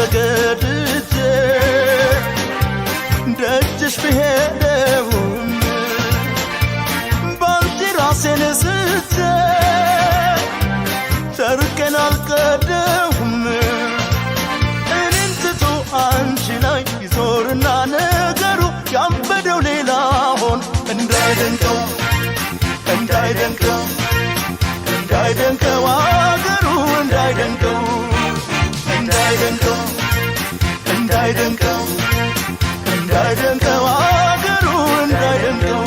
ተገድጄ ደጅሽ ብሄደውም ባንቺ ራሴን ስቼ ጨርቄን አልቀደውም እኔን ትቶ አንቺ ላይ ይዞርና ነገሩ ያበደው ሌላ ሆን እንዳይደንቀው እንዳይደንቀው እንዳይደንቀው አገሩ እንዳይደንቀው እንዳይደንቀው እንዳይደንቀው እንዳይደንቀው አገሩ እንዳይደንቀው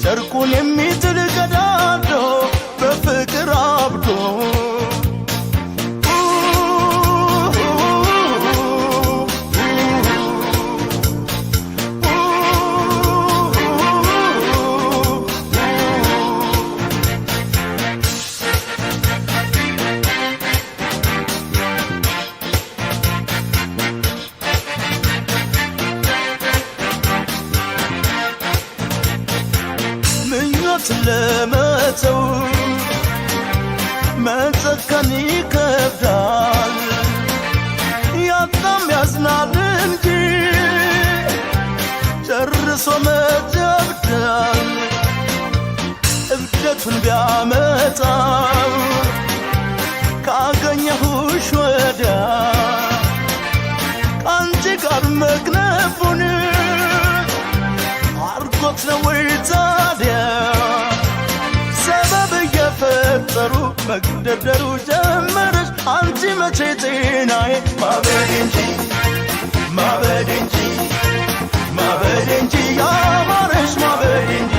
ጨርቁን የሚጥል ቀዳዶ በፍቅር አብዶ ለመተው መጨከን ይከብዳል ያጣም ያዝናል እንጂ ጨርሶ መጀብዳል እብደቱን ቢያመጣው ካገኘሁሽ ወዲያ ከአንቺ ጋር መክነፉን አርጎት ነው ወይ ታዲያ ፈጠሩ መግደርደሩ ጀመረሽ አንቺ መቼ ጤናዬ ማበድ እንጂ ማበድ እንጂ ማበድ እንጂ ያማረሽ ማበድ እንጂ